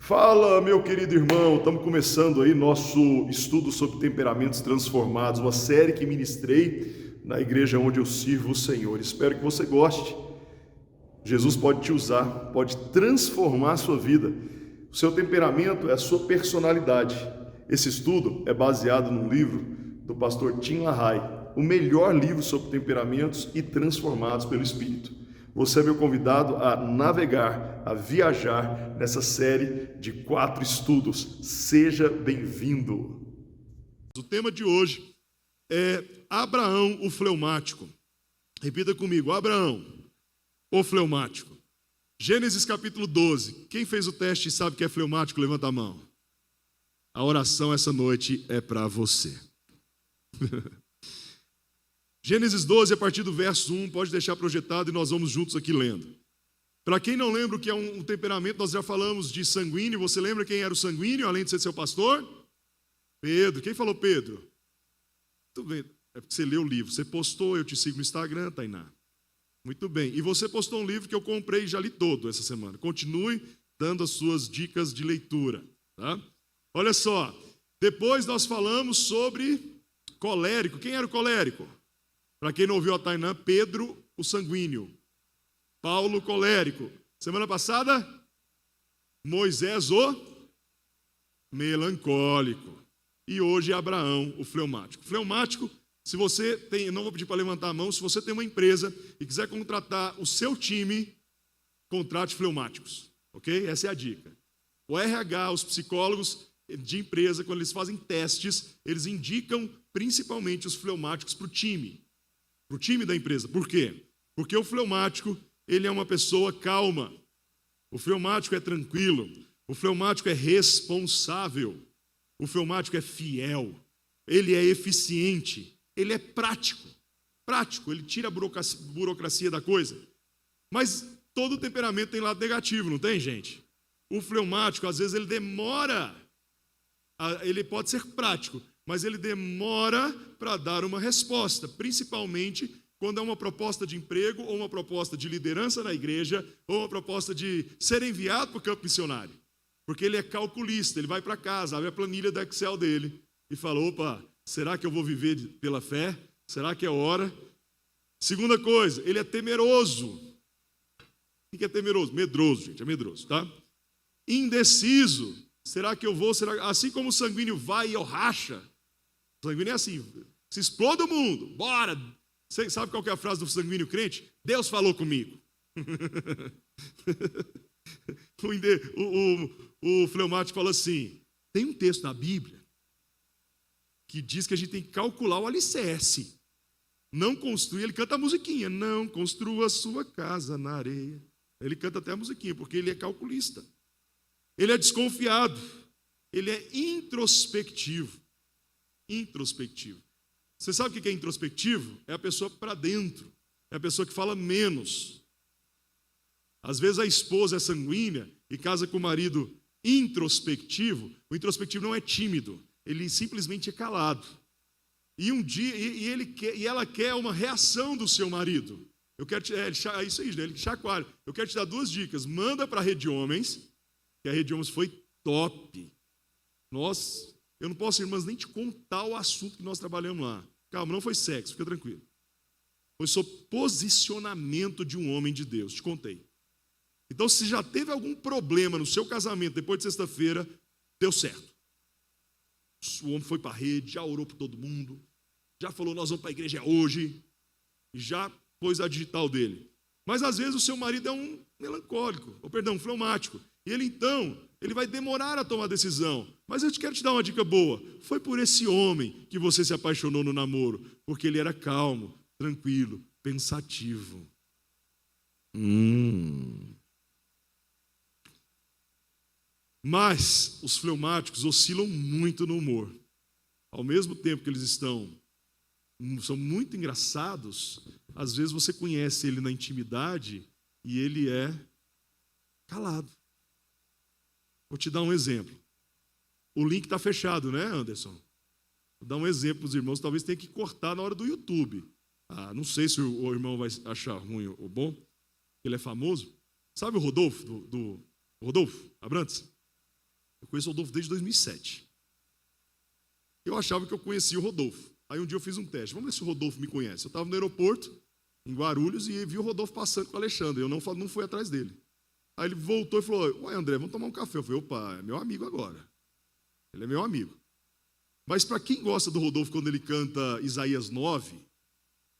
Fala, meu querido irmão, estamos começando aí nosso estudo sobre temperamentos transformados, uma série que ministrei na igreja onde eu sirvo o Senhor. Espero que você goste. Jesus pode te usar, pode transformar a sua vida. O seu temperamento é a sua personalidade. Esse estudo é baseado num livro do pastor Tim LaHaye, o melhor livro sobre temperamentos e transformados pelo Espírito. Você é meu convidado a navegar, a viajar nessa série de 4 estudos. Seja bem-vindo. O tema de hoje é Abraão, o fleumático. Repita comigo, Abraão, o fleumático. Gênesis capítulo 12. Quem fez o teste e sabe que é fleumático, levanta a mão. A oração essa noite é para você. Gênesis 12, a partir do verso 1, pode deixar projetado e nós vamos juntos aqui lendo. Para quem não lembra o que é um temperamento, nós já falamos de sanguíneo. Você lembra quem era o sanguíneo, além de ser seu pastor? Pedro. Quem falou Pedro? Muito bem, é porque você leu o livro. Você postou, eu te sigo no Instagram, Tainá. Muito bem. E você postou um livro que eu comprei e já li todo essa semana. Continue dando as suas dicas de leitura. Tá? Olha só, depois nós falamos sobre colérico. Quem era o colérico? Para quem não ouviu a Tainá, Pedro, o sanguíneo. Paulo, o colérico. Semana passada, Moisés, o melancólico. E hoje, Abraão, o fleumático. Fleumático, se você tem, não vou pedir para levantar a mão, se você tem uma empresa e quiser contratar o seu time, contrate fleumáticos. Ok? Essa é a dica. O RH, os psicólogos de empresa, quando eles fazem testes, eles indicam principalmente os fleumáticos para o time da empresa. Por quê? Porque o fleumático, ele é uma pessoa calma. O fleumático é tranquilo. O fleumático é responsável. O fleumático é fiel. Ele é eficiente. Ele é prático. Prático, ele tira a burocracia da coisa. Mas todo temperamento tem lado negativo, não tem, gente? O fleumático, às vezes, ele demora. Ele pode ser prático, mas ele demora para dar uma resposta, principalmente quando é uma proposta de emprego, ou uma proposta de liderança na igreja, ou uma proposta de ser enviado para o campo missionário. Porque ele é calculista, ele vai para casa, abre a planilha do Excel dele e fala, opa, será que eu vou viver pela fé? Será que é hora? Segunda coisa, ele é temeroso. O que é temeroso? Medroso, gente, é medroso, tá? Indeciso. Será que eu vou? Assim como o sanguíneo vai e eu racha. O sanguíneo é assim, se explode o mundo, bora. Você sabe qual que é a frase do sanguíneo crente? Deus falou comigo. o fleumático fala assim, tem um texto na Bíblia que diz que a gente tem que calcular o alicerce. Não construir, ele canta a musiquinha, não construa a sua casa na areia. Ele canta até a musiquinha, porque ele é calculista. Ele é desconfiado, ele é introspectivo. Introspectivo. Você sabe o que é introspectivo? É a pessoa para dentro, é a pessoa que fala menos. Às vezes a esposa é sanguínea e casa com o marido introspectivo. O introspectivo não é tímido, ele simplesmente é calado. E um dia, e ela quer uma reação do seu marido. Eu quero é isso aí, ele chacoalha. Eu quero te dar 2 dicas. Manda para a Rede Homens, que a Rede Homens foi top. Nossa, eu não posso, irmãs, nem te contar o assunto que nós trabalhamos lá. Calma, não foi sexo, fica tranquilo. Foi sobre posicionamento de um homem de Deus, te contei. Então, se já teve algum problema no seu casamento depois de sexta-feira, deu certo. O homem foi para a rede, já orou para todo mundo, já falou, nós vamos para a igreja hoje, e já pôs a digital dele. Mas, às vezes, o seu marido é um melancólico, um fleumático. E ele vai demorar a tomar a decisão. Mas eu quero te dar uma dica boa. Foi por esse homem que você se apaixonou no namoro, porque ele era calmo, tranquilo, pensativo. Mas os fleumáticos oscilam muito no humor. Ao mesmo tempo que eles são muito engraçados, às vezes você conhece ele na intimidade e ele é calado. Vou te dar um exemplo. O link está fechado, né, Anderson? Vou dar um exemplo para os irmãos, talvez tenha que cortar na hora do YouTube. Não sei se o irmão vai achar ruim ou bom, ele é famoso. Sabe o Rodolfo, do Rodolfo Abrantes? Eu conheço o Rodolfo desde 2007. Eu achava que eu conhecia o Rodolfo. Aí um dia eu fiz um teste. Vamos ver se o Rodolfo me conhece. Eu estava no aeroporto, em Guarulhos, e vi o Rodolfo passando com o Alexandre. Eu não fui atrás dele. Aí ele voltou e falou, ué, André, vamos tomar um café. Eu falei, opa, é meu amigo agora. Ele é meu amigo. Mas para quem gosta do Rodolfo quando ele canta Isaías 9,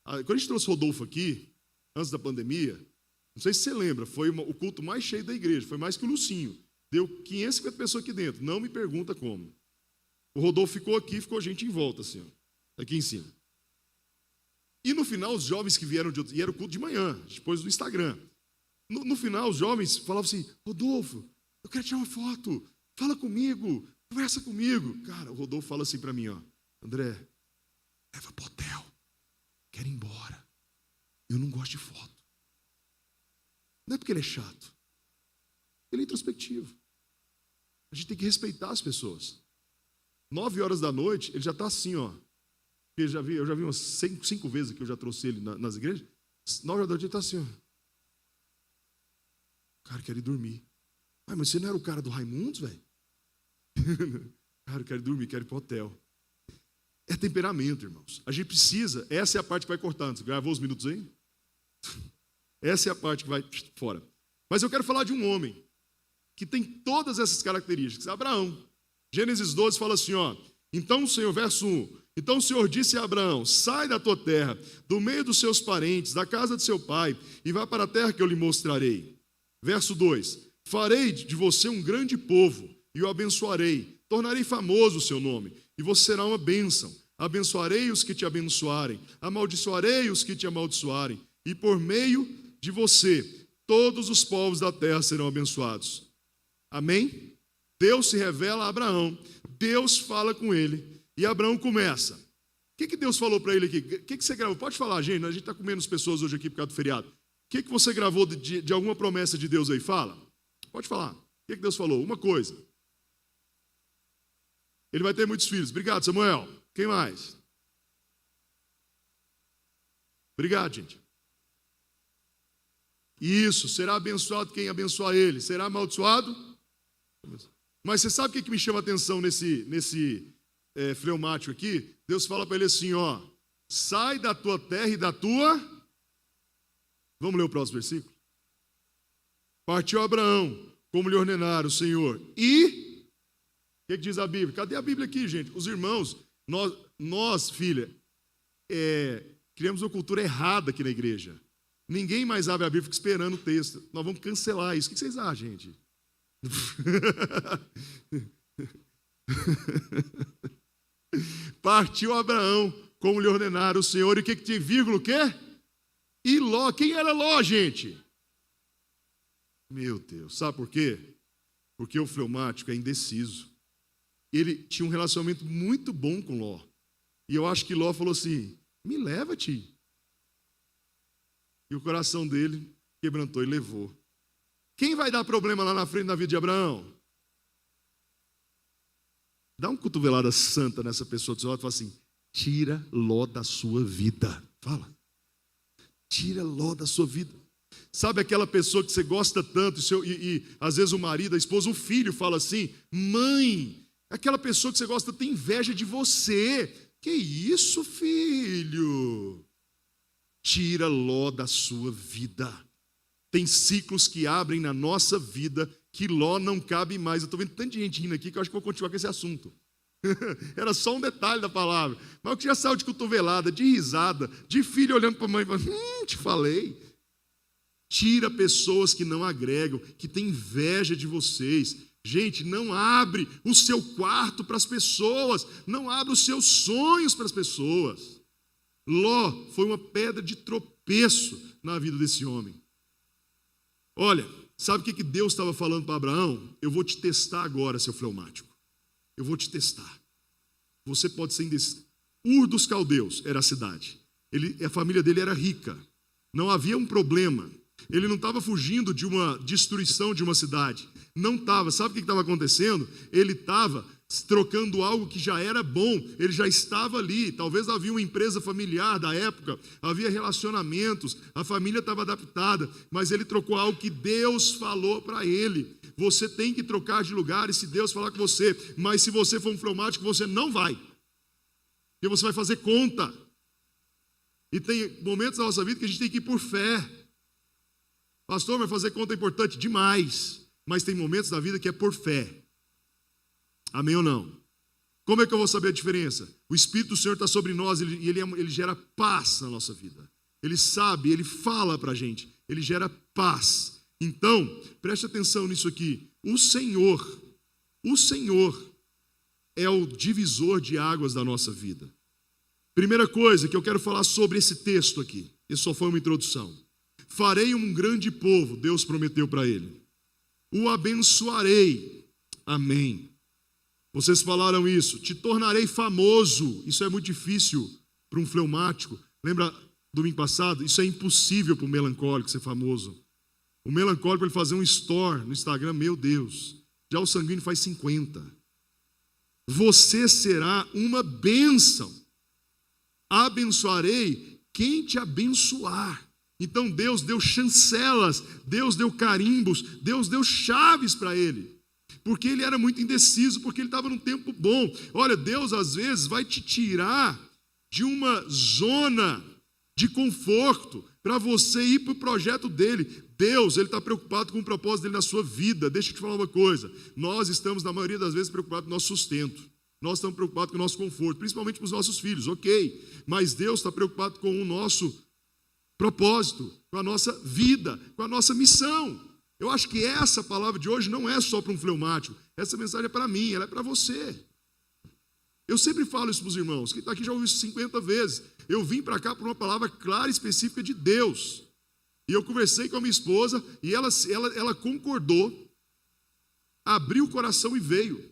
quando a gente trouxe o Rodolfo aqui, antes da pandemia, não sei se você lembra, foi o culto mais cheio da igreja, foi mais que o Lucinho. Deu 550 pessoas aqui dentro, não me pergunta como. O Rodolfo ficou aqui, ficou gente em volta, assim, ó, aqui em cima. E no final, os jovens que vieram e era o culto de manhã, depois do Instagram. No final, os jovens falavam assim, Rodolfo, eu quero tirar uma foto, fala comigo, conversa comigo. Cara, o Rodolfo fala assim para mim, ó, André, leva pro hotel, quero ir embora. Eu não gosto de foto. Não é porque ele é chato, ele é introspectivo. A gente tem que respeitar as pessoas. 9h da noite, ele já está assim, ó. Eu já vi umas 5 vezes que eu já trouxe ele nas igrejas. 9h da noite ele está assim, ó. Cara, quero ir dormir. Ah, mas você não era o cara do Raimundos, velho? Cara, eu quero ir dormir, quero ir para o hotel. É temperamento, irmãos. A gente precisa, essa é a parte que vai cortando. Você gravou os minutos aí? Essa é a parte que vai fora. Mas eu quero falar de um homem que tem todas essas características. Abraão. Gênesis 12 fala assim, ó. Então o Senhor, verso 1. Então o Senhor disse a Abraão, sai da tua terra, do meio dos seus parentes, da casa de seu pai, e vá para a terra que eu lhe mostrarei. Verso 2. Farei de você um grande povo, e o abençoarei. Tornarei famoso o seu nome, e você será uma bênção. Abençoarei os que te abençoarem, amaldiçoarei os que te amaldiçoarem, e por meio de você, todos os povos da terra serão abençoados. Amém? Deus se revela a Abraão, Deus fala com ele, e Abraão começa. O que Deus falou para ele aqui? O que você gravou? Pode falar, gente, a gente está com menos pessoas hoje aqui por causa do feriado. O que você gravou de alguma promessa de Deus aí? Fala. Pode falar. O que Deus falou? Uma coisa. Ele vai ter muitos filhos. Obrigado, Samuel. Quem mais? Obrigado, gente. Isso, será abençoado quem abençoar ele. Será amaldiçoado? Mas você sabe o que me chama a atenção nesse fleumático aqui? Deus fala para ele assim, ó. Sai da tua terra e da tua... Vamos ler o próximo versículo? Partiu Abraão, como lhe ordenara o Senhor. E... O que diz a Bíblia? Cadê a Bíblia aqui, gente? Os irmãos, nós filha, criamos uma cultura errada aqui na igreja. Ninguém mais abre a Bíblia e fica esperando o texto. Nós vamos cancelar isso. O que vocês acham, gente? Partiu Abraão, como lhe ordenara o Senhor. E o que tinha? Vírgula o quê? E Ló. Quem era Ló, gente? Meu Deus. Sabe por quê? Porque o fleumático é indeciso. Ele tinha um relacionamento muito bom com Ló. E eu acho que Ló falou assim, me leva-te. E o coração dele quebrantou e levou. Quem vai dar problema lá na frente na vida de Abraão? Dá uma cotovelada santa nessa pessoa do seu lado e fala assim, tira Ló da sua vida. Fala. Tira Ló da sua vida. Sabe aquela pessoa que você gosta tanto e às vezes o marido, a esposa, o filho fala assim, mãe, aquela pessoa que você gosta tem inveja de você. Que isso, filho? Tira Ló da sua vida. Tem ciclos que abrem na nossa vida que Ló não cabe mais. Eu estou vendo tanta gente rindo aqui que eu acho que vou continuar com esse assunto. Era só um detalhe da palavra. Mas eu que já saiu de cotovelada, de risada, de filho olhando para a mãe e falando, te falei. Tira pessoas que não agregam, que têm inveja de vocês. Gente, não abre o seu quarto para as pessoas. Não abre os seus sonhos para as pessoas. Ló foi uma pedra de tropeço na vida desse homem. Olha, sabe o que Deus estava falando para Abraão? Eu vou te testar agora, seu fleumático. Eu vou te testar. Você pode ser indeciso. Ur dos Caldeus era a cidade. A família dele era rica. Não havia um problema. Ele não estava fugindo de uma destruição de uma cidade. Não estava. Sabe o que estava acontecendo? Ele estava trocando algo que já era bom. Ele já estava ali. Talvez havia uma empresa familiar da época, havia relacionamentos, a família estava adaptada, mas ele trocou algo que Deus falou para ele. Você tem que trocar de lugar e se Deus falar com você, mas se você for um fleumático, você não vai. Porque você vai fazer conta. E tem momentos da nossa vida que a gente tem que ir por fé. Pastor, mas fazer conta é importante demais. Mas tem momentos da vida que é por fé. Amém ou não? Como é que eu vou saber a diferença? O Espírito do Senhor está sobre nós e ele gera paz na nossa vida. Ele sabe, ele fala para a gente. Ele gera paz. Então, preste atenção nisso aqui. O Senhor é o divisor de águas da nossa vida. Primeira coisa que eu quero falar sobre esse texto aqui. Isso só foi uma introdução. Farei um grande povo, Deus prometeu para ele. O abençoarei. Amém. Vocês falaram isso. Te tornarei famoso. Isso é muito difícil para um fleumático. Lembra domingo passado? Isso é impossível para o melancólico ser famoso. O melancólico, ele fazer um store no Instagram, meu Deus. Já o sanguíneo faz 50. Você será uma bênção. Abençoarei quem te abençoar. Então Deus deu chancelas, Deus deu carimbos, Deus deu chaves para ele. Porque ele era muito indeciso, porque ele estava num tempo bom. Olha, Deus às vezes vai te tirar de uma zona de conforto para você ir para o projeto dele. Deus, ele está preocupado com o propósito dele na sua vida. Deixa eu te falar uma coisa. Nós estamos, na maioria das vezes, preocupados com o nosso sustento. Nós estamos preocupados com o nosso conforto, principalmente com os nossos filhos, ok. Mas Deus está preocupado com o nosso propósito, com a nossa vida, com a nossa missão. Eu acho que essa palavra de hoje não é só para um fleumático. Essa mensagem é para mim, ela é para você. Eu sempre falo isso para os irmãos. Quem está aqui já ouviu isso 50 vezes. Eu vim para cá por uma palavra clara e específica de Deus. E eu conversei com a minha esposa e ela concordou, abriu o coração e veio.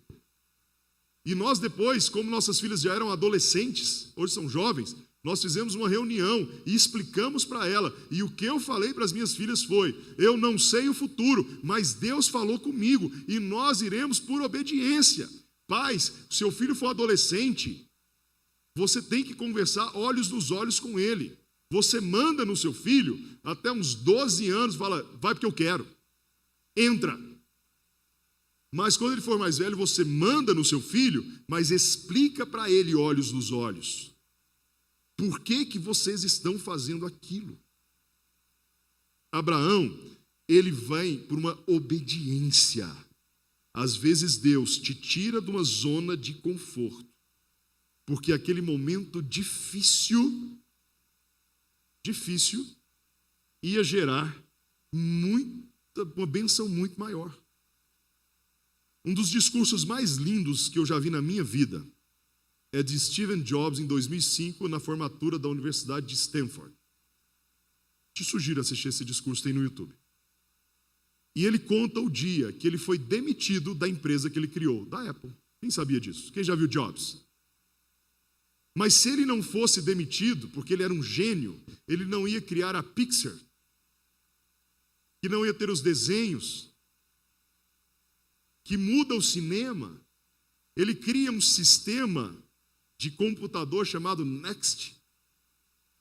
E nós depois, como nossas filhas já eram adolescentes, hoje são jovens, nós fizemos uma reunião e explicamos para ela. E o que eu falei para as minhas filhas foi: eu não sei o futuro, mas Deus falou comigo e nós iremos por obediência. Pais, se seu filho for adolescente, você tem que conversar olhos nos olhos com ele. Você manda no seu filho até uns 12 anos, fala: vai porque eu quero, entra. Mas quando ele for mais velho, você manda no seu filho, mas explica para ele olhos nos olhos. Por que vocês estão fazendo aquilo? Abraão, ele vai por uma obediência. Às vezes Deus te tira de uma zona de conforto, porque aquele momento difícil ia gerar uma bênção muito maior. Um dos discursos mais lindos que eu já vi na minha vida é de Steve Jobs, em 2005, na formatura da Universidade de Stanford. Te sugiro assistir esse discurso, tem no YouTube. E ele conta o dia que ele foi demitido da empresa que ele criou, da Apple. Quem sabia disso? Quem já viu Jobs? Mas se ele não fosse demitido, porque ele era um gênio, ele não ia criar a Pixar, que não ia ter os desenhos, que muda o cinema. Ele cria um sistema de computador chamado Next.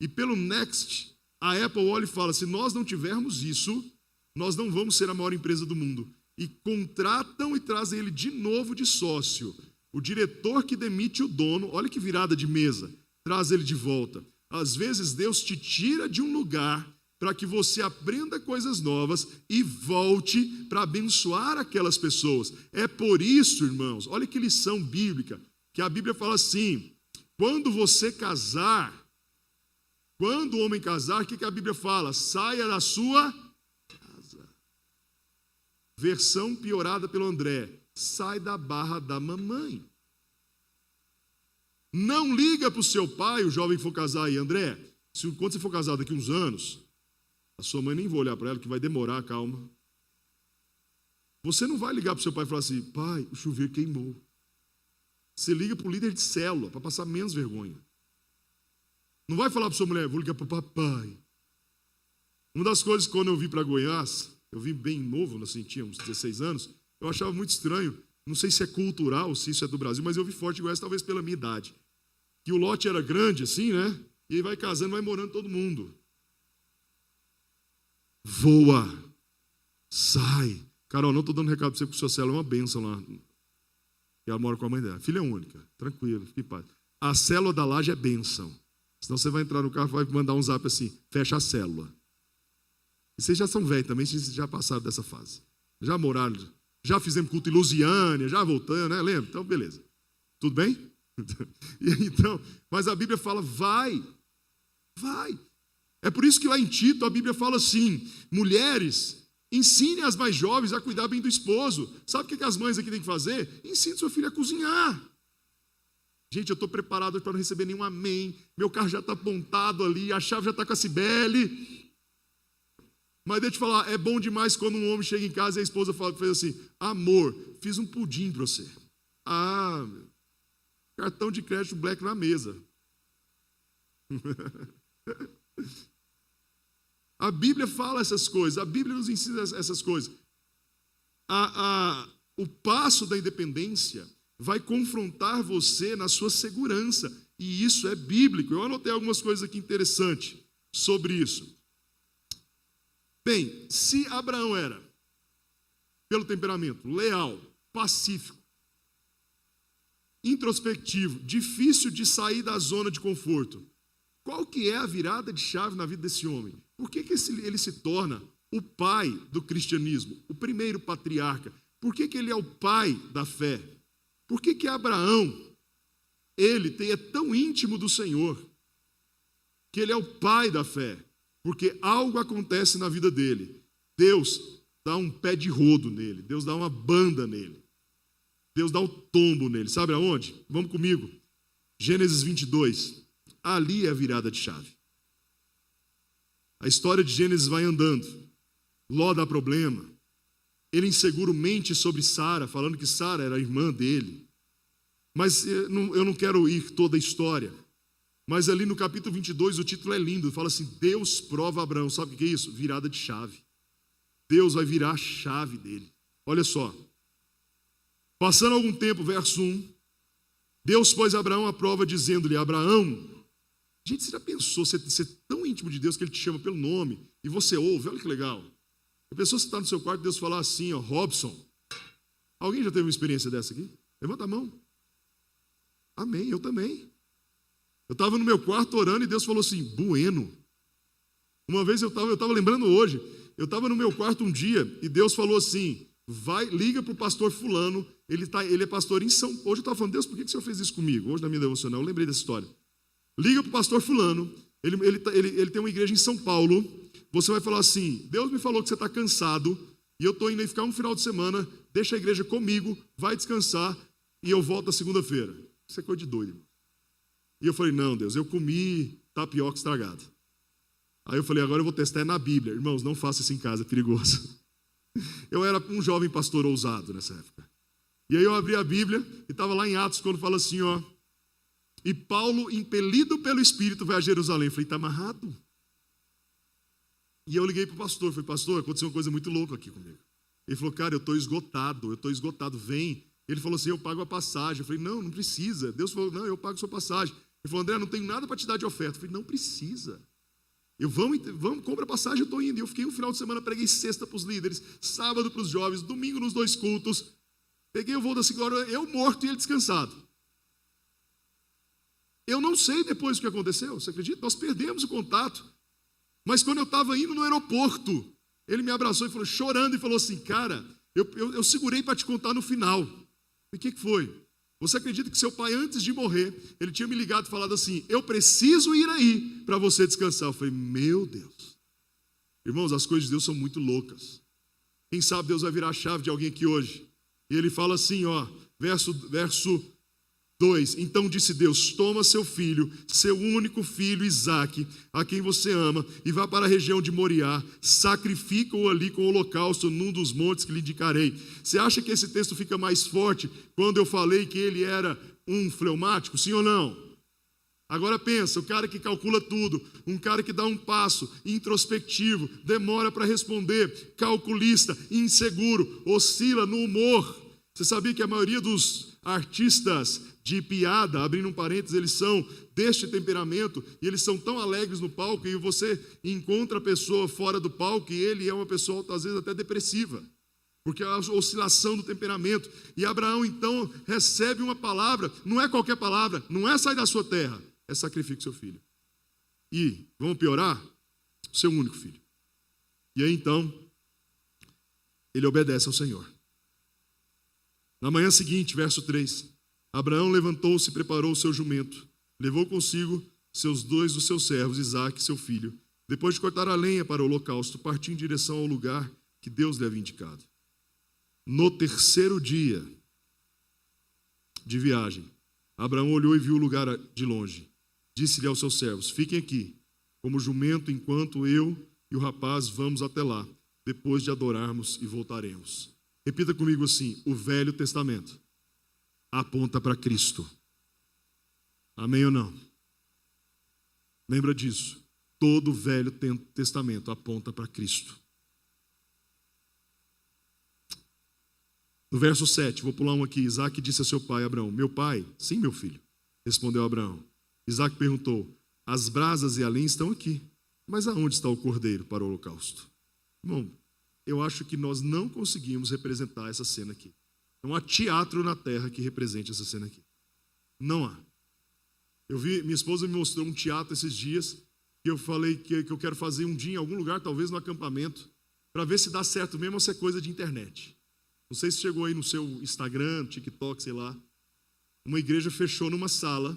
E pelo Next, a Apple olha e fala: se nós não tivermos isso, nós não vamos ser a maior empresa do mundo. E contratam e trazem ele de novo de sócio. O diretor que demite o dono, olha que virada de mesa, traz ele de volta. Às vezes Deus te tira de um lugar para que você aprenda coisas novas e volte para abençoar aquelas pessoas. É por isso, irmãos, olha que lição bíblica, que a Bíblia fala assim: quando você casar, quando o homem casar, o que a Bíblia fala? Saia da sua casa. Versão piorada pelo André: sai da barra da mamãe. Não liga para o seu pai, o jovem que for casar aí, André, quando você for casar daqui uns anos, a sua mãe nem vai olhar para ela, que vai demorar, calma. Você não vai ligar para o seu pai e falar assim: pai, o chuveiro queimou. Você liga para o líder de célula, para passar menos vergonha. Não vai falar para sua mulher: vou ligar para o papai. Uma das coisas, quando eu vim para Goiás, eu vim bem novo, assim, tinha uns 16 anos, eu achava muito estranho, não sei se é cultural, se isso é do Brasil, mas eu vi forte em Goiás, talvez pela minha idade. Que o lote era grande, assim, né? E aí vai casando, vai morando todo mundo. Voa, sai. Carol, não estou dando recado para você, porque o seu Celo é uma bênção lá. E ela mora com a mãe dela. Filha única, tranquilo, fique em paz. A célula da laje é bênção. Senão você vai entrar no carro e vai mandar um zap assim, fecha a célula. E vocês já são velhos também, vocês já passaram dessa fase. Já moraram, já fizemos culto em Lusiânia, já voltando, né? Lembra? Então, beleza. Tudo bem? Então, mas a Bíblia fala, vai. É por isso que lá em Tito a Bíblia fala assim, mulheres, ensinem as mais jovens a cuidar bem do esposo. Sabe o que as mães aqui têm que fazer? Ensine seu filho a cozinhar. Gente, eu estou preparado para não receber nenhum amém. Meu carro já está apontado ali, a chave já está com a Cibele. Mas deixa eu te falar, é bom demais quando um homem chega em casa e a esposa fez assim, amor, fiz um pudim para você. Ah, cartão de crédito Black na mesa. A Bíblia fala essas coisas, a Bíblia nos ensina essas coisas. O passo da independência vai confrontar você na sua segurança, e isso é bíblico. Eu anotei algumas coisas aqui interessantes sobre isso. Bem, se Abraão era, pelo temperamento, leal, pacífico, introspectivo, difícil de sair da zona de conforto, qual que é a virada de chave na vida desse homem? Por que ele se torna o pai do cristianismo, o primeiro patriarca? Por que ele é o pai da fé? Por que Abraão, ele é tão íntimo do Senhor, que ele é o pai da fé? Porque algo acontece na vida dele. Deus dá um pé de rodo nele, Deus dá uma banda nele, Deus dá um tombo nele. Sabe aonde? Vamos comigo. Gênesis 22. Ali é a virada de chave. A história de Gênesis vai andando. Ló dá problema. Ele inseguro mente sobre Sara, falando que Sara era a irmã dele. Mas eu não quero ir toda a história. Mas ali no capítulo 22, o título é lindo. Fala assim, Deus prova Abraão. Sabe o que é isso? Virada de chave. Deus vai virar a chave dele. Olha só. Passando algum tempo, verso 1. Deus pôs Abraão à prova, dizendo-lhe, Abraão... Gente, você já pensou, você é tão íntimo de Deus que Ele te chama pelo nome, e você ouve, olha que legal. A pessoa está no seu quarto e Deus falar assim, ó, Robson. Alguém já teve uma experiência dessa aqui? Levanta a mão. Amém, eu também. Eu estava no meu quarto orando e Deus falou assim, Bueno. Uma vez eu estava lembrando hoje, eu estava no meu quarto um dia e Deus falou assim, liga para o pastor fulano, ele é pastor em São Paulo. Hoje eu estava falando, Deus, por que o Senhor fez isso comigo? Hoje na minha devocional, eu lembrei dessa história. Liga para o pastor fulano, ele tem uma igreja em São Paulo, você vai falar assim, Deus me falou que você está cansado, e eu estou indo aí ficar um final de semana, deixa a igreja comigo, vai descansar, e eu volto na segunda-feira. Isso é coisa de doido, irmão. E eu falei, não, Deus, eu comi tapioca estragada. Aí eu falei, agora eu vou testar na Bíblia. Irmãos, não faça isso em casa, é perigoso. Eu era um jovem pastor ousado nessa época. E aí eu abri a Bíblia, e estava lá em Atos, quando fala assim, ó, e Paulo, impelido pelo Espírito, vai a Jerusalém. Eu falei, está amarrado? E eu liguei para o pastor. Falei, pastor, aconteceu uma coisa muito louca aqui comigo. Ele falou, cara, eu estou esgotado, vem. Ele falou assim, eu pago a passagem. Eu falei, não precisa. Deus falou, não, eu pago a sua passagem. Ele falou, André, não tenho nada para te dar de oferta. Eu falei, não precisa. Vamos, compra a passagem, eu estou indo. E eu fiquei um final de semana, preguei sexta para os líderes, sábado para os jovens, domingo nos 2 cultos. Peguei o voo da Segunda, eu morto e ele descansado. Eu não sei depois o que aconteceu, você acredita? Nós perdemos o contato. Mas quando eu estava indo no aeroporto, ele me abraçou e falou, chorando, e falou assim, cara, eu segurei para te contar no final. E o que foi? Você acredita que seu pai, antes de morrer, ele tinha me ligado e falado assim, eu preciso ir aí para você descansar. Eu falei, meu Deus. Irmãos, as coisas de Deus são muito loucas. Quem sabe Deus vai virar a chave de alguém aqui hoje. E ele fala assim, ó, verso 2, então disse Deus, toma seu filho, seu único filho Isaque, a quem você ama, e vá para a região de Moriá, sacrifica-o ali com o holocausto num dos montes que lhe indicarei. Você acha que esse texto fica mais forte quando eu falei que ele era um fleumático, sim ou não? Agora pensa, o cara que calcula tudo, um cara que dá um passo, introspectivo, demora para responder, calculista, inseguro, oscila no humor. Você sabia que a maioria dos artistas de piada, abrindo um parênteses, eles são deste temperamento e eles são tão alegres no palco e você encontra a pessoa fora do palco e ele é uma pessoa, às vezes, até depressiva. Porque é a oscilação do temperamento. E Abraão, então, recebe uma palavra, não é qualquer palavra, não é sair da sua terra, é sacrifique seu filho. E, vamos piorar, seu único filho. E aí, então, ele obedece ao Senhor. Na manhã seguinte, verso 3, Abraão levantou-se e preparou o seu jumento, levou consigo dois dos seus servos, Isaque, seu filho. Depois de cortar a lenha para o holocausto, partiu em direção ao lugar que Deus lhe havia indicado. No terceiro dia de viagem, Abraão olhou e viu o lugar de longe. Disse-lhe aos seus servos: fiquem aqui, como jumento, enquanto eu e o rapaz vamos até lá, depois de adorarmos e voltaremos. Repita comigo assim: o Velho Testamento aponta para Cristo. Amém ou não? Lembra disso. Todo o Velho Testamento aponta para Cristo. No verso 7, vou pular um aqui. Isaque disse a seu pai, Abraão: meu pai? Sim, meu filho, respondeu Abraão. Isaque perguntou: as brasas e a lenha estão aqui, mas aonde está o cordeiro para o holocausto? Irmão, eu acho que nós não conseguimos representar essa cena aqui. Não há teatro na terra que represente essa cena aqui. Não há. Minha esposa me mostrou um teatro esses dias, que eu falei que eu quero fazer um dia em algum lugar, talvez no acampamento, para ver se dá certo mesmo ou se é coisa de internet. Não sei se chegou aí no seu Instagram, TikTok, sei lá. Uma igreja fechou numa sala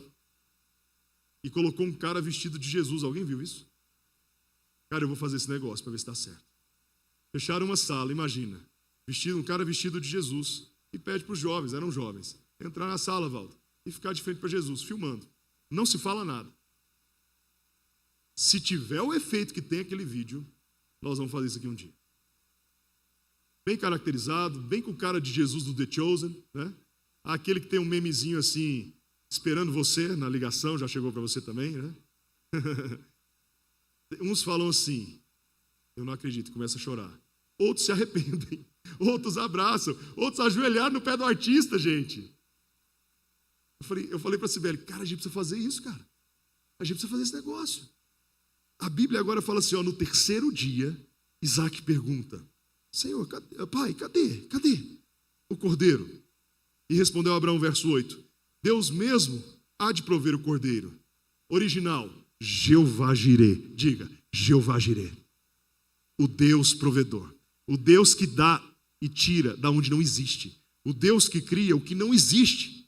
e colocou um cara vestido de Jesus. Alguém viu isso? Cara, eu vou fazer esse negócio para ver se dá certo. Fecharam uma sala, imagina. Um cara vestido de Jesus e pede para os jovens, eram jovens, entrar na sala, Valdo, e ficar de frente para Jesus, filmando. Não se fala nada. Se tiver o efeito que tem aquele vídeo, nós vamos fazer isso aqui um dia. Bem caracterizado, bem com cara de Jesus do The Chosen, né? Aquele que tem um memezinho assim, esperando você na ligação, já chegou para você também, né? Uns falam assim: eu não acredito, começa a chorar. Outros se arrependem, outros abraçam, outros ajoelharam no pé do artista, gente. Eu falei para a Sibeli: cara, a gente precisa fazer isso, cara. A gente precisa fazer esse negócio. A Bíblia agora fala assim, ó, no terceiro dia, Isaque pergunta: Senhor, pai, cadê o cordeiro? E respondeu Abraão, verso 8: Deus mesmo há de prover o cordeiro. Original: Jeová Jirê. Diga: Jeová Jirê. O Deus provedor. O Deus que dá e tira da onde não existe. O Deus que cria o que não existe.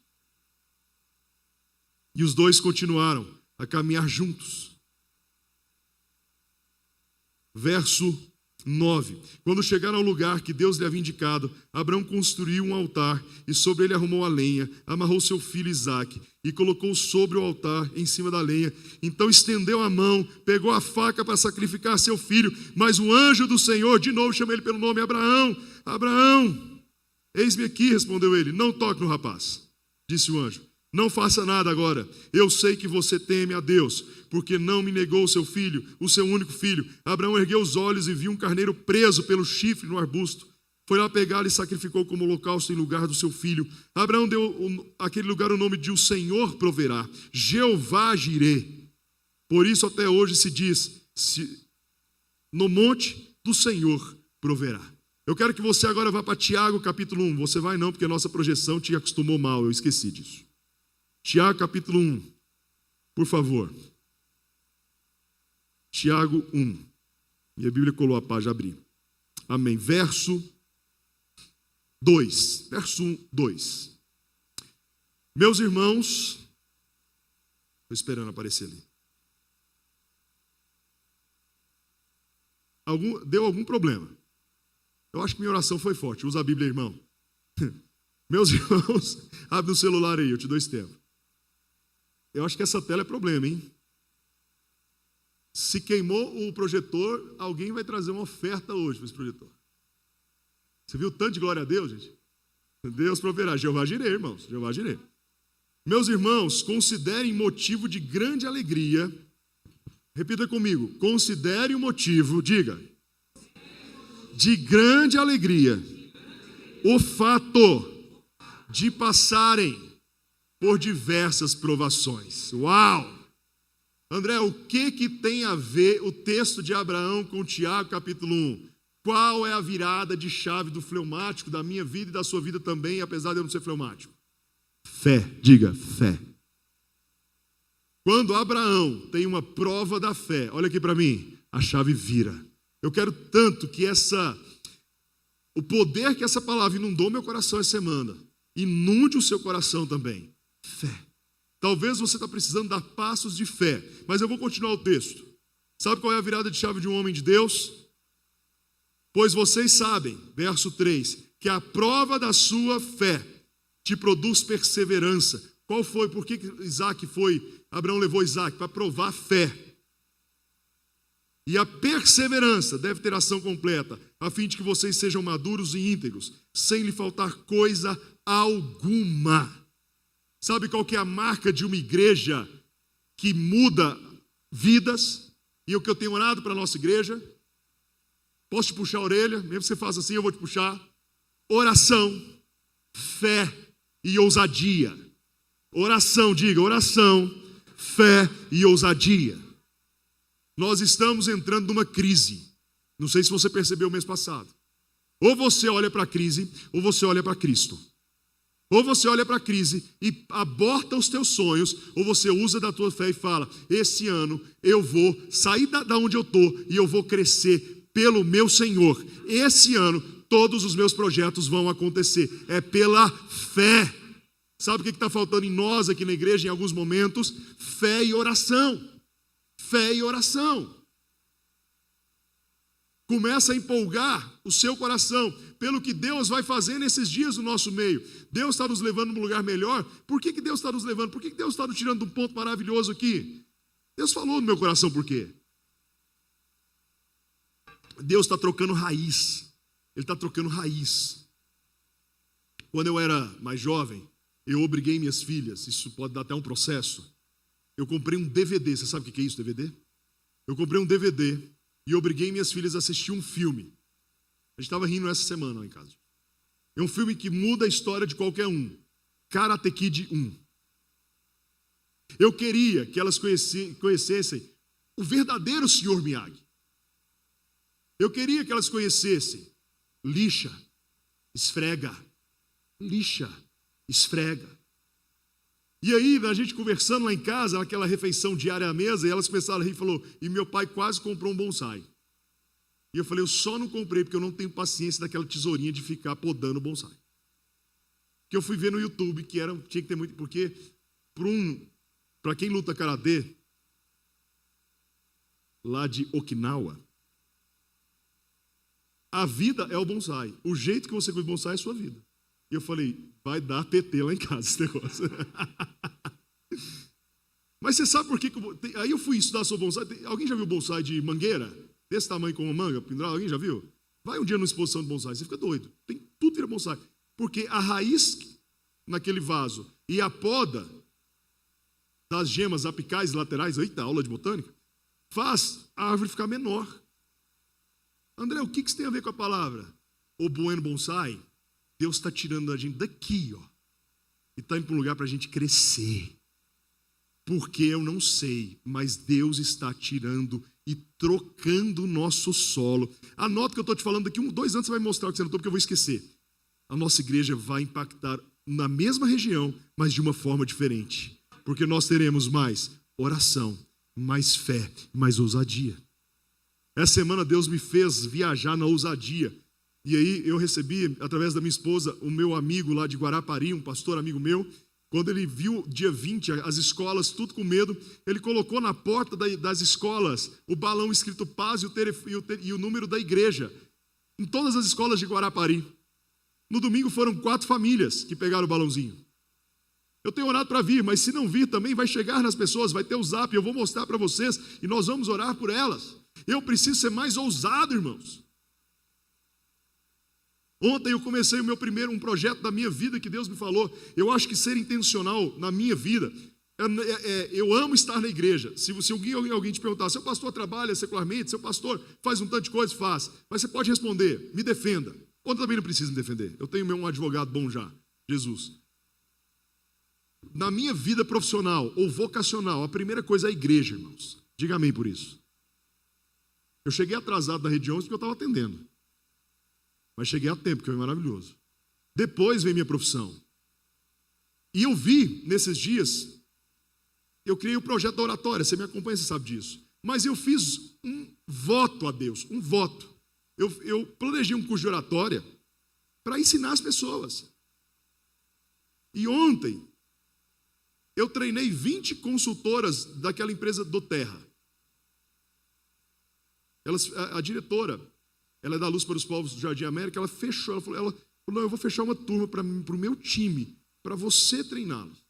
E os dois continuaram a caminhar juntos. Verso 9. Quando chegaram ao lugar que Deus lhe havia indicado, Abraão construiu um altar e sobre ele arrumou a lenha, amarrou seu filho Isaque e colocou sobre o altar em cima da lenha. Então estendeu a mão, pegou a faca para sacrificar seu filho, mas o anjo do Senhor, de novo chama ele pelo nome: Abraão, Abraão, eis-me aqui, respondeu ele. Não toque no rapaz, disse o anjo. Não faça nada agora. Eu sei que você teme a Deus, porque não me negou o seu filho, o seu único filho. Abraão ergueu os olhos e viu um carneiro preso pelo chifre no arbusto. Foi lá pegá-lo e sacrificou como holocausto em lugar do seu filho. Abraão deu àquele lugar o nome de o Senhor proverá, Jeová Jirê. Por isso até hoje se diz: no monte do Senhor proverá. Eu quero que você agora vá para Tiago capítulo 1. Você vai não, porque a nossa projeção te acostumou mal, eu esqueci disso. Tiago capítulo 1, por favor. Tiago 1. Minha Bíblia colou a página, abri. Amém. Verso 2. Verso 1, 2. Meus irmãos, estou esperando aparecer ali. Deu algum problema? Eu acho que minha oração foi forte. Usa a Bíblia, irmão. Meus irmãos, abre o celular aí, eu te dou esse tempo. Eu acho que essa tela é problema, hein? Se queimou o projetor, alguém vai trazer uma oferta hoje para esse projetor. Você viu o tanto de glória a Deus, gente? Deus proverá. Jeová Jirê, irmãos. Jeová Jirê. Meus irmãos, considerem motivo de grande alegria. Repita comigo. Considere o motivo, diga, de grande alegria, o fato de passarem por diversas provações. Uau! André, o que tem a ver o texto de Abraão com Tiago, capítulo 1? Qual é a virada de chave do fleumático, da minha vida e da sua vida também, apesar de eu não ser fleumático? Fé, diga, fé. Quando Abraão tem uma prova da fé, olha aqui para mim, a chave vira. Eu quero tanto que o poder que essa palavra inundou meu coração essa semana, inunde o seu coração também. Fé. Talvez você está precisando dar passos de fé, mas eu vou continuar o texto. Sabe qual é a virada de chave de um homem de Deus? Pois vocês sabem, verso 3, que a prova da sua fé te produz perseverança. Qual foi? Por que Abraão levou Isaac? Para provar a fé. E a perseverança deve ter ação completa, a fim de que vocês sejam maduros e íntegros, sem lhe faltar coisa alguma. Sabe qual que é a marca de uma igreja que muda vidas? E o que eu tenho orado para a nossa igreja? Posso te puxar a orelha? Mesmo que você faça assim, eu vou te puxar. Oração, fé e ousadia. Oração, diga, oração, fé e ousadia. Nós estamos entrando numa crise. Não sei se você percebeu mês passado. Ou você olha para a crise, ou você olha para Cristo. Ou você olha para a crise e aborta os teus sonhos, ou você usa da tua fé e fala, esse ano eu vou sair da onde eu estou e eu vou crescer pelo meu Senhor. Esse ano todos os meus projetos vão acontecer. É pela fé. Sabe o que está faltando em nós aqui na igreja em alguns momentos? Fé e oração. Fé e oração. Começa a empolgar o seu coração pelo que Deus vai fazer nesses dias no nosso meio. Deus está nos levando para um lugar melhor. Por que Deus está nos levando? Por que Deus está nos tirando de um ponto maravilhoso aqui? Deus falou no meu coração por quê? Deus está trocando raiz. Ele está trocando raiz. Quando eu era mais jovem, eu obriguei minhas filhas, isso pode dar até um processo. Eu comprei um DVD, você sabe o que é isso, DVD? Eu comprei um DVD e obriguei minhas filhas a assistir um filme. A gente estava rindo essa semana lá em casa. É um filme que muda a história de qualquer um. Karate Kid 1. Eu queria que elas conhecessem o verdadeiro Sr. Miyagi. Eu queria que elas conhecessem lixa, esfrega, lixa, esfrega. E aí, a gente conversando lá em casa, aquela refeição diária à mesa, e elas começaram a rir e falou, e meu pai quase comprou um bonsai. E eu falei, eu só não comprei porque eu não tenho paciência daquela tesourinha de ficar podando o bonsai. Que eu fui ver no YouTube, que tinha que ter muito, porque para quem luta karatê, lá de Okinawa, a vida é o bonsai. O jeito que você cuida do bonsai é a sua vida. E eu falei, vai dar PT lá em casa esse negócio. Mas você sabe por que... Aí eu fui estudar sobre bonsai. Alguém já viu bonsai de mangueira? Desse tamanho como uma manga, pendurado? Alguém já viu? Vai um dia numa exposição de bonsai, você fica doido. Tem tudo vira bonsai. Porque a raiz naquele vaso e a poda das gemas apicais e laterais, eita, aula de botânica, faz a árvore ficar menor. André, o que isso tem a ver com a palavra? O bueno bonsai, Deus está tirando a gente daqui, ó, e está indo para um lugar para a gente crescer. Porque eu não sei, mas Deus está tirando e trocando o nosso solo. Anota que eu estou te falando daqui 2 anos, você vai mostrar o que você notou, porque eu vou esquecer. A nossa igreja vai impactar na mesma região, mas de uma forma diferente. Porque nós teremos mais oração, mais fé, mais ousadia. Essa semana Deus me fez viajar na ousadia. E aí eu recebi, através da minha esposa, o meu amigo lá de Guarapari, um pastor amigo meu. Quando ele viu, dia 20, as escolas, tudo com medo, ele colocou na porta das escolas o balão escrito paz e o número da igreja. Em todas as escolas de Guarapari. No domingo foram 4 famílias que pegaram o balãozinho. Eu tenho orado para vir, mas se não vir também vai chegar nas pessoas, vai ter o zap, eu vou mostrar para vocês e nós vamos orar por elas. Eu preciso ser mais ousado, irmãos. Ontem eu comecei um projeto da minha vida que Deus me falou. Eu acho que ser intencional na minha vida, eu amo estar na igreja. Se alguém te perguntar, seu pastor trabalha secularmente, seu pastor faz um tanto de coisa, faz. Mas você pode responder, me defenda. Ontem também não precisa me defender. Eu tenho um advogado bom já, Jesus. Na minha vida profissional ou vocacional, a primeira coisa é a igreja, irmãos. Diga amém por isso. Eu cheguei atrasado da rede 11 porque eu estava atendendo. Mas cheguei a tempo, que foi maravilhoso. Depois vem minha profissão. E eu vi, nesses dias, eu criei o projeto da oratória. Você me acompanha, você sabe disso. Mas eu fiz um voto a Deus, um voto. Eu planejei um curso de oratória para ensinar as pessoas. E ontem, eu treinei 20 consultoras daquela empresa do Terra. A diretora, ela é da Luz para os Povos do Jardim América, ela falou, não, eu vou fechar uma turma para o meu time, para você treiná-los.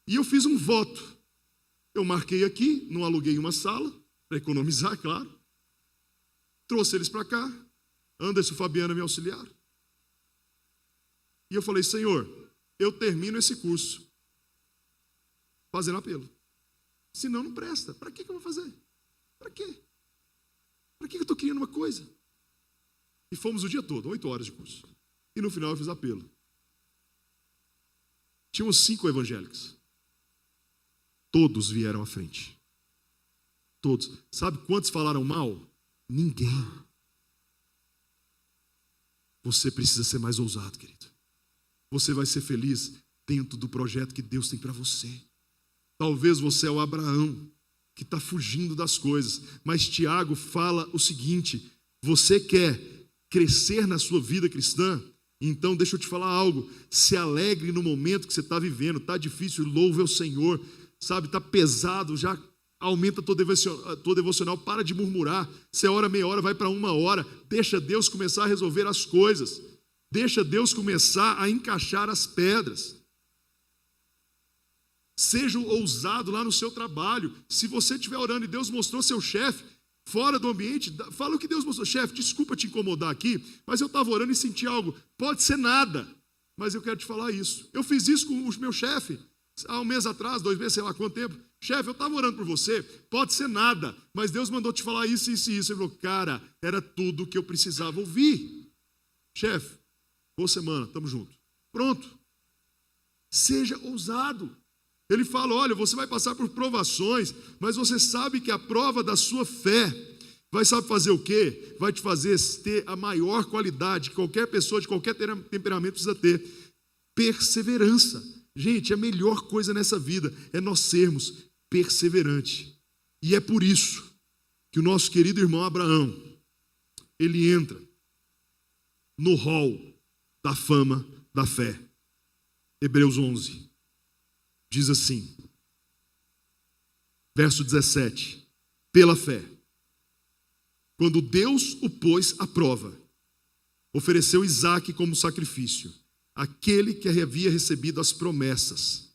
E eu fiz um voto. Eu marquei aqui, não aluguei uma sala, para economizar, claro. Trouxe eles para cá, Anderson e Fabiana me auxiliaram. E eu falei, Senhor, eu termino esse curso fazendo apelo. Senão não presta. Para que eu vou fazer? Para quê? Para que eu estou criando uma coisa? E fomos o dia todo, 8 horas de curso. E no final eu fiz apelo. Tinham 5 evangélicos. Todos vieram à frente. Todos. Sabe quantos falaram mal? Ninguém. Você precisa ser mais ousado, querido. Você vai ser feliz dentro do projeto que Deus tem para você. Talvez você é o Abraão que está fugindo das coisas. Mas Tiago fala o seguinte: você quer crescer na sua vida cristã? Então deixa eu te falar algo. Se alegre no momento que você está vivendo. Está difícil, louve ao Senhor. Sabe, está pesado, já aumenta tua devocional, para de murmurar. Se é hora, meia hora, vai para 1 hora. Deixa Deus começar a resolver as coisas. Deixa Deus começar a encaixar as pedras. Seja ousado lá no seu trabalho. Se você estiver orando e Deus mostrou seu chefe fora do ambiente, fala o que Deus mostrou. Chefe, desculpa te incomodar aqui, mas eu estava orando e senti algo. Pode ser nada, mas eu quero te falar isso. Eu fiz isso com o meu chefe há 1 mês atrás, 2 meses, sei lá quanto tempo. Chefe, eu estava orando por você, pode ser nada, mas Deus mandou te falar isso, isso e isso. Ele falou, cara, era tudo o que eu precisava ouvir. Chefe, boa semana, estamos juntos. Pronto. Seja ousado. Ele fala, olha, você vai passar por provações, mas você sabe que a prova da sua fé vai, sabe fazer o quê? Vai te fazer ter a maior qualidade que qualquer pessoa de qualquer temperamento precisa ter. Perseverança. Gente, a melhor coisa nessa vida é nós sermos perseverantes. E é por isso que o nosso querido irmão Abraão, ele entra no hall da fama da fé. Hebreus 11. Diz assim, verso 17, pela fé, quando Deus o pôs à prova, ofereceu Isaque como sacrifício, aquele que havia recebido as promessas,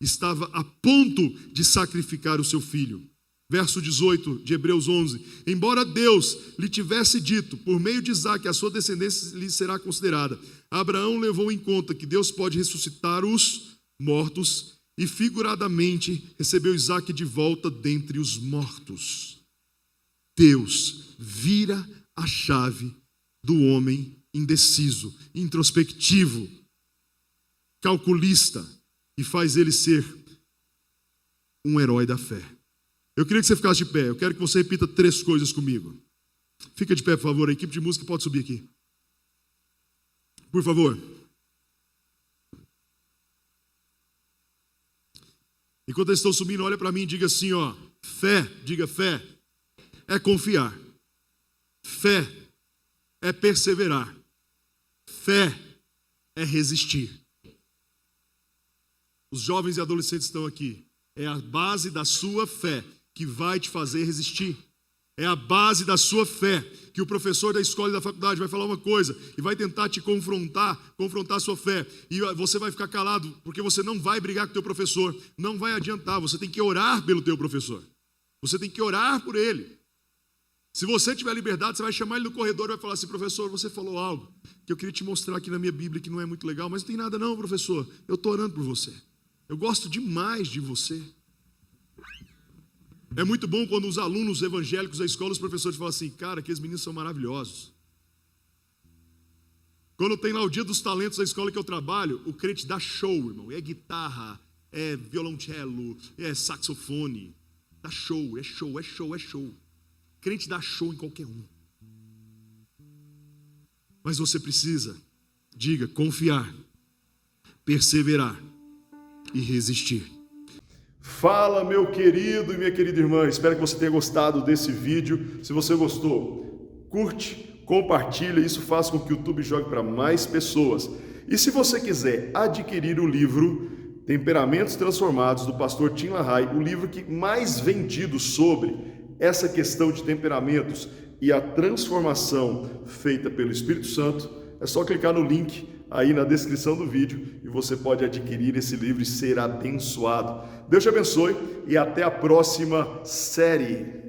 estava a ponto de sacrificar o seu filho. Verso 18 de Hebreus 11, embora Deus lhe tivesse dito, por meio de Isaque, a sua descendência lhe será considerada, Abraão levou em conta que Deus pode ressuscitar os mortos, e figuradamente recebeu Isaque de volta dentre os mortos. Deus vira a chave do homem indeciso, introspectivo, calculista, e faz ele ser um herói da fé. Eu queria que você ficasse de pé, eu quero que você repita 3 coisas comigo. Fica de pé, por favor, a equipe de música pode subir aqui. Por favor. Enquanto eles estão subindo, olha para mim e diga assim, ó, fé, diga fé, é confiar. Fé é perseverar. Fé é resistir. Os jovens e adolescentes estão aqui. É a base da sua fé que vai te fazer resistir. É a base da sua fé que o professor da escola e da faculdade vai falar uma coisa e vai tentar te confrontar a sua fé. E você vai ficar calado porque você não vai brigar com o teu professor. Não vai adiantar. Você tem que orar pelo teu professor. Você tem que orar por ele. Se você tiver liberdade, você vai chamar ele no corredor e vai falar assim: professor, você falou algo que eu queria te mostrar aqui na minha Bíblia que não é muito legal, mas não tem nada não, professor. Eu estou orando por você. Eu gosto demais de você. É muito bom quando os alunos evangélicos da escola, os professores falam assim: cara, aqueles meninos são maravilhosos. Quando tem lá o dia dos talentos da escola que eu trabalho, o crente dá show, irmão. É guitarra, é violoncelo, é saxofone. Dá show, é show, é show, é show. Crente dá show em qualquer um. Mas você precisa, diga, confiar, perseverar e resistir. Fala, meu querido e minha querida irmã, espero que você tenha gostado desse vídeo. Se você gostou, curte, compartilha, isso faz com que o YouTube jogue para mais pessoas. E se você quiser adquirir o livro Temperamentos Transformados, do pastor Tim LaHaye, o livro que mais vendido sobre essa questão de temperamentos e a transformação feita pelo Espírito Santo, é só clicar no link aí na descrição do vídeo e você pode adquirir esse livro e ser abençoado. Deus te abençoe e até a próxima série.